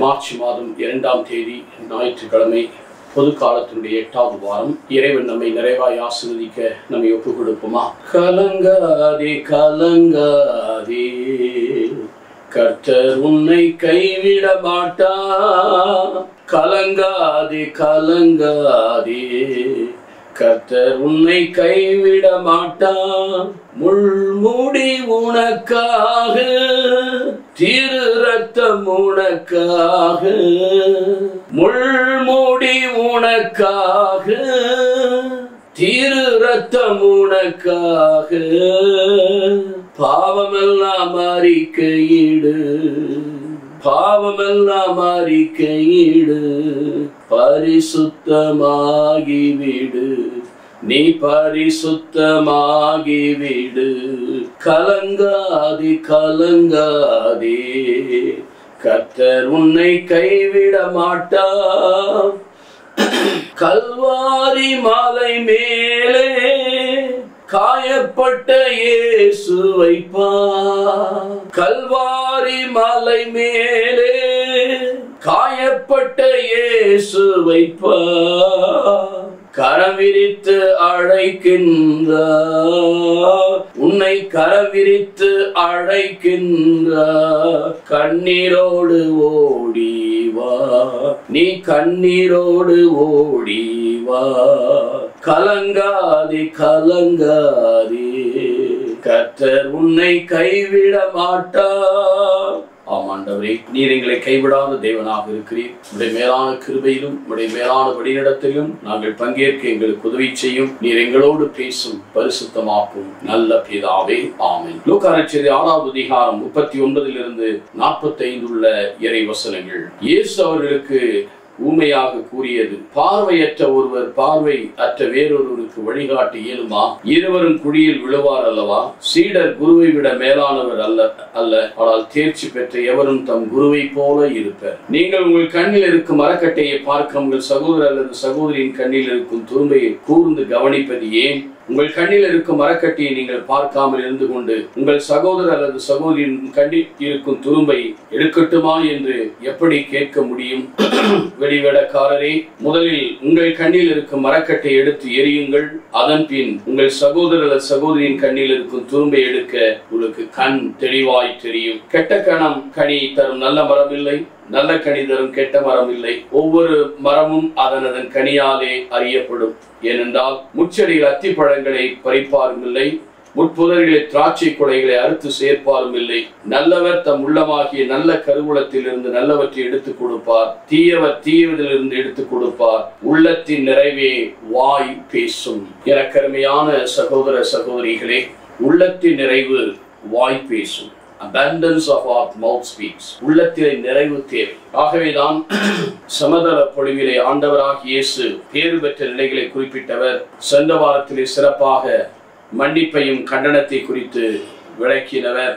March மாதம் 2ஆம் தேதி ஞாயிற்றுக்கிழமை, பொது காலத்தினுடைய 8வது வாரம். இறைவன் நம்மை நிறைவாய் ஆசீர்வதிக்க நம்மை ஒப்புக் கொடுப்போமா? கலங்காதே கலங்காதே, கர்த்தர் உன்னை கைவிட மாட்டார். கலங்காதே கலங்காதே, கர்த்தர் உன்னை கைவிட மாட்டார். முள்முடி உனக்காக, திரு ரத்தம் உனக்காக, முள்முடி உனக்காக, திரு ரத்தம் உனக்காக. பாவமெல்லாம் அறிக்கையிடு, பாவமெல்லாம் அறிக்கையிடு, பரிசுத்தமாகிவிடு, நீ பரிசுத்தமாகிவிடு. கலங்காதே கலங்காதே, கர்த்தர் உன்னை கைவிட மாட்டார். கல்வாரி மலை மேலே காயப்பட்ட இயேசுவை பார். கல்வாரி மலை மேலே காயப்பட்ட இயேசுவை பார். கரம் விரித்து அழைக்கின்றார், உன்னை கரம் விரித்து அழைக்கின்றார். கண்ணீரோடு ஓடி வா, நீ கண்ணீரோடு ஓடி வா. கலங்காதே கலங்காதே, கர்த்தர் உன்னை கைவிட மாட்டார். ஆமாண்டவரே, நீர் எங்களை கைவிடாத தேவனாக இருக்கிறீர். உடைய மேலான கிருபையிலும் உடைய மேலான வழிநடத்திலும் நாங்கள் பங்கேற்க எங்களுக்கு உதவி செய்யும். நீர் எங்களோடு பேசும், பரிசுத்தமாக்கும் நல்ல பிதாவே, ஆமென். லூக்கா நற்செய்தி 6வது அதிகாரம் 39 45 உள்ள இறை வசனங்கள். இயேசு அவர்களுக்கு ஊமையாக கூறியது: பார்வையற்ற ஒருவர் பார்வை அற்ற வேறொருவருக்கு வழிகாட்ட இயலுமா? இருவரும் குழியில் விழுவார் அல்லவா? சீடர் குருவை விட மேலானவர் அல்ல, ஆனால் தேர்ச்சி பெற்ற எவரும் தம் குருவை போல இருப்பர். நீங்கள் உங்கள் கண்ணில் இருக்கும் மரக்கட்டையை பார்க்க உங்கள் சகோதரர் அல்லது சகோதரியின் கண்ணில் இருக்கும் துரும்பையை கூர்ந்து கவனிப்பது ஏன்? உங்கள் கண்ணில் இருக்கும் மரக்கட்டியை நீங்கள் பார்க்காமல் இருந்து கொண்டு உங்கள் சகோதரர் அல்லது சகோதரியின் கண்ணில் இருக்கும் துரும்பை எடுக்கட்டுமா என்று எப்படி கேட்க முடியும்? வெளிவேடக்காரரே, முதலில் உங்கள் கண்ணில் இருக்கும் மரக்கட்டை எடுத்து எரியுங்கள். அதன் பின் உங்கள் சகோதரர் அல்லது சகோதரியின் கண்ணில் இருக்கும் துரும்பை எடுக்க உங்களுக்கு கண் தெளிவாய் தெரியும். கெட்ட கனி தரும் நல்ல மரம் இல்லை, நல்ல கனி தரும் கெட்ட மரம் இல்லை. ஒவ்வொரு மரமும் அதன் கனியாலே அறியப்படும். ஏனென்றால் முச்செடியில் அத்திப்பழங்களை பறிப்பாரும் இல்லை, முட்புதர்களை திராட்சை கொடைகளை அறுத்து சேர்ப்பாரும் இல்லை. நல்லவர் தம் உள்ளமாகிய நல்ல கருவூலத்தில் இருந்து நல்லவற்றை எடுத்துக் கொடுப்பார், தீயவர் தீயவதிலிருந்து எடுத்துக் கொடுப்பார். உள்ளத்தின் நிறைவே வாய் பேசும். எனக்கருமையான சகோதர சகோதரிகளே, உள்ளத்தின் நிறைவு வாய் பேசும். Abundance of our mouth speaks. உள்ளத்திலே நிறைவு தேவை. ஆகவேதான் சமதள பொழிவிலே ஆண்டவராகிய இயேசு பேறு பெற்ற நிலைகளை குறிப்பிட்டவர். சென்ற வாரத்திலே சிறப்பாக மன்னிப்பையும் கண்டனத்தை குறித்து விளக்கினவர்.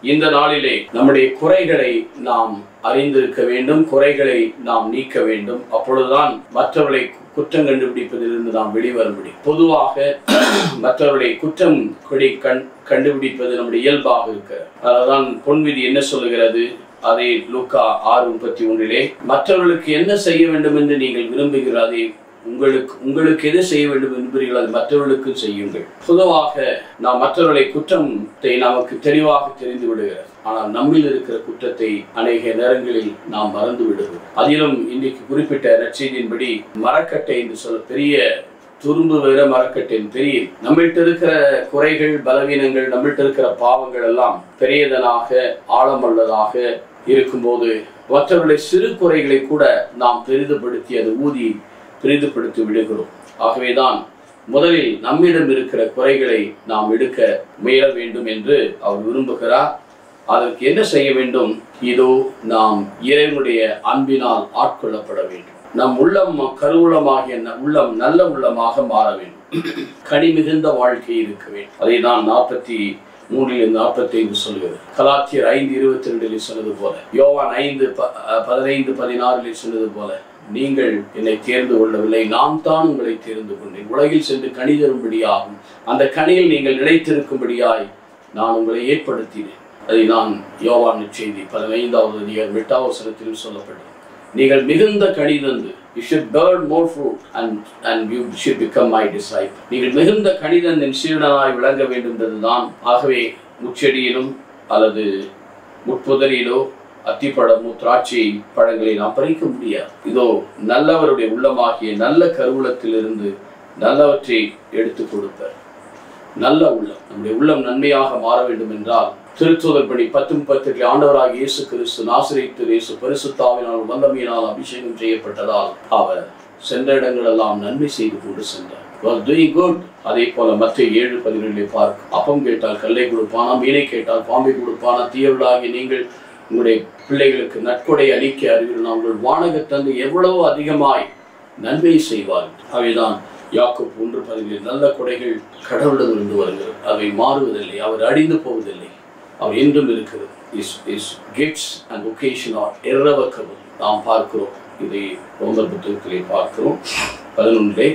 இந்த நாளிலே நம்முடைய குறைகளை நாம் அறிந்திருக்க வேண்டும், குறைகளை நாம் நீக்க வேண்டும். அப்பொழுதுதான் மற்றவர்களை குற்றம் கண்டுபிடிப்பதிலிருந்து நாம் வெளிவர முடியும். பொதுவாக மற்றவர்களை குற்றம் கண்டுபிடிப்பது நம்முடைய இயல்பாக இருக்கிறது. அதுதான் பொன்விதி என்ன சொல்லுகிறது? அதை லூக்கா 6:31 மற்றவர்களுக்கு என்ன செய்ய வேண்டும் என்று நீங்கள் விரும்புகிறாரே, உங்களுக்கு எது செய்ய வேண்டும் என்பீர்கள் அது மற்றவர்களுக்கு செய்யுங்கள். பொதுவாக நாம் மற்றவர்களை குற்றத்தை நமக்கு தெளிவாக தெரிந்து விடுகிறது. ஆனால் நம்மில் இருக்கிற குற்றத்தை அநேக நேரங்களில் நாம் மறந்து விடுகிறோம். அதிலும் இன்றைக்கு குறிப்பிட்ட நற்செய்தியின்படி மரக்கட்டை என்று சொல்ல பெரிய துரும்பு வேற மரக்கட்டின் பெரிய நம்மள்கிட்ட இருக்கிற குறைகள், பலவீனங்கள், நம்மள்கிட்ட இருக்கிற பாவங்கள் எல்லாம் பெரியதனாக ஆழமுள்ளதாக இருக்கும்போது மற்றவர்களுடைய சிறு குறைகளை கூட நாம் பெரிதுபடுத்தி அது ஊதி பெரிதுபடுத்தி விடுகிறோம். ஆகவேதான் முதலில் நம்மிடம் இருக்கிற குறைகளை நாம் எடுக்க முயல வேண்டும் என்று அவர் விரும்புகிறார். அதற்கு என்ன செய்ய வேண்டும்? இதோ நாம் இறைவனுடைய அன்பினால் ஆட்கொள்ளப்பட வேண்டும். நம் உள்ளம் கருவூலமாகிய உள்ளம் நல்ல உள்ளமாக மாற வேண்டும். கனி மிகுந்த வாழ்க்கை இருக்க வேண்டும். அதை தான் 43-45 சொல்கிறது. கலாத்தியர் 5:22 சொன்னது போல, யோவான் 5:15-16 சொன்னது போல, நீங்கள் என்னை தேர்ந்து கொள்ளவில்லை, நான் தான் உங்களை தேர்ந்து கொண்டேன். உலகில் சென்று கனி தரும்படியாகும், அந்த கனியில் நீங்கள் நிலைத்திருக்கும்படியாய் நான் உங்களை ஏற்படுத்தினேன். அதை நான் யோவான் செய்தி 15வது அதிகாரம் 8வது வசனத்தில் சொல்லப்பட்டது. நீங்கள் மிகுந்த கனி தந்து, you should bear more fruit and you should become my disciple. நீங்கள் மிகுந்த கனி தந்து என் சீடனாய் விளங்க வேண்டும் என்பதுதான். ஆகவே முச்செடியிலும் அல்லது முட்புதரிலோ அத்திப்பழமோ திராட்சை பழங்களை நாம் பறிக்க முடியாது. இதோ நல்லவருடைய உள்ளமாகிய நல்ல கருவூலத்திலிருந்து நல்லவற்றை எடுத்து கொடுப்பார். நல்ல உள்ளம், நம்முடைய உள்ளம் நன்மையாக மாற வேண்டும் என்றால் திருத்தூதர் பணி 10:10 ஆண்டவராகிய இயேசு கிறிஸ்து நாசரேத்து இயேசு பரிசுத்தாவினால் வல்லமையினால் அபிஷேகம் செய்யப்பட்டதால் அவர் சென்ற இடங்களெல்லாம் நன்மை செய்து கொண்டு சென்றார். அதே போல மத்தேயு 7:17 பார்க்க, அப்பம் கேட்டால் கல்லை கொடுப்பானா, மீனை கேட்டால் பாம்பை கொடுப்பானா, தீயவர்களாகிய நீங்கள் உங்களுடைய பிள்ளைகளுக்கு நற்கொடை அளிக்க அறிவீர்கள், உங்கள் வானகத்தந்து எவ்வளவு அதிகமாய் நன்மை செய்வார்கள். அவைதான் யாக்கோபு 1:17 நல்ல கொடைகள் கடவுளிடமிருந்து வருகிறது, அவை மாறுவதில்லை, அவர் அழிந்து போவதில்லை, அவர் என்றும் இருக்கிறது. His gifts and vocation are irrevocable. நாம் பார்க்கிறோம், இதை ரோமர் புத்தகத்திலே பார்க்கிறோம் 11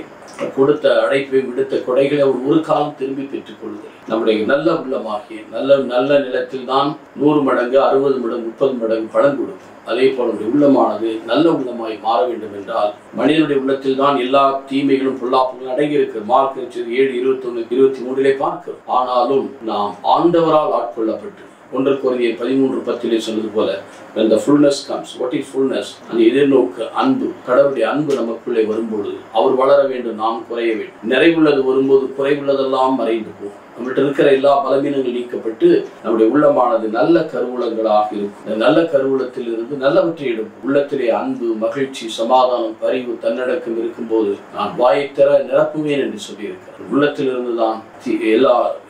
கொடுத்த அழைப்பை விடுத்த கொடைகளை ஒரு காலம் திரும்பி பெற்றுக் கொள்ளுதல். நம்முடைய நல்ல உள்ளமாகிய நல்ல நிலத்தில் தான் 100 மடங்கு 60 மடங்கு 30 மடங்கு பலன் கொடுக்கும். அதே போல உள்ளமானது நல்ல உள்ளமாய் மாற வேண்டும் என்றால் மனிதனுடைய உள்ளத்தில் தான் எல்லா தீமைகளும் பொல்லாப்புகளும் அடங்கி இருக்கு. மார்க் 7:21-23 பார்க்கிறோம். ஆனாலும் நாம் ஆண்டவரால் ஆட்கொள்ளப்பட்டு 1 கொரிந்தியர் 13:10 சொன்னது போல when the fullness comes, what is fullness? அந்த எதிர்நோக்கு அன்பு, கடவுளுடைய அன்பு நமக்குள்ளே வரும்போது அவர் வளர வேண்டும், நாம் குறைய வேண்டும். நிறைவுள்ளது வரும்போது குறைவுள்ளதெல்லாம் மறைந்து போகும். நம்மகிட்ட இருக்கிற எல்லா பலவீனங்கள் நீக்கப்பட்டு நம்முடைய உள்ளமானது நல்ல கருவூலங்களாக இருக்கும். இந்த நல்ல கருவூலத்தில் இருந்து நல்லவற்றை எடுக்கும். உள்ளத்திலே அன்பு, மகிழ்ச்சி, சமாதானம், பரிவு, தன்னடக்கம் இருக்கும்போது நான் வாயை திற நிரப்புவேன் என்று சொல்லியிருக்கிறேன். உள்ளத்திலிருந்து தான்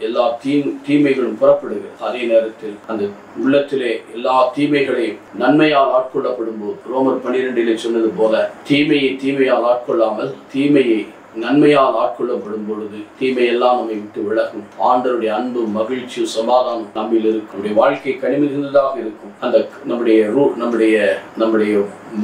எல்லா தீமைகளும் புறப்படுகிறது. அதே நேரத்தில் அந்த உள்ளத்திலே எல்லா தீமைகளையும் நன்மையால் ஆட்கொள்ளப்படும் போது ரோமர் 12 சொன்னது போல தீமையை தீமையால் ஆட்கொள்ளாமல் தீமையை நன்மையால் ஆட்கொள்ளப்படும் பொழுது தீமையெல்லாம் நம்மை விட்டு விலகும். ஆண்டவருடைய அன்பு, மகிழ்ச்சி, சமாதானம் நம்மில் இருக்கும். நம்முடைய வாழ்க்கை கனிமிகுந்ததாக இருக்கும். அந்த நம்முடைய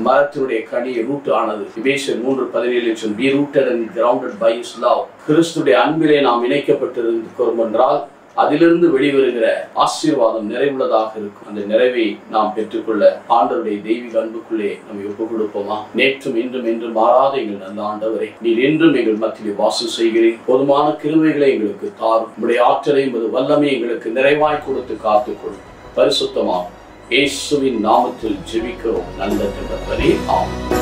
மரத்தினுடைய கனியை ரூட் ஆனது. எபேசியர் 3:17 be rooted and grounded by his love. கிறிஸ்துடைய அன்பிலே நாம் இணைக்கப்பட்டிருக்கிறோம் என்றால் அதிலிருந்து வெளிவருகிற ஆசீர்வாதம் நிறைவுள்ளதாக இருக்கும். அந்த நிறைவை நாம் பெற்றுக்கொள்ள ஆண்டவருடைய தெய்வீக அன்புக்குள்ளே நம்ம ஒப்புக் கொடுப்போமா? நேற்றும் இன்றும் என்றும் மாறாத எங்கள் நல்ல ஆண்டவரே, நீர் என்றும் எங்கள் மத்தியிலே வாசம் செய்கிறேன். போதுமான கிருபைகளை எங்களுக்கு தாரும். உம்முடைய ஆற்றலை என்பது வல்லமை எங்களுக்கு நிறைவாய் கொடுத்து காத்துக்கொள்ளும். பரிசுத்தமாக இயேசுவின் நாமத்தில் ஜெபிக்கிறோம் நல்ல தகப்பனே, ஆமென்.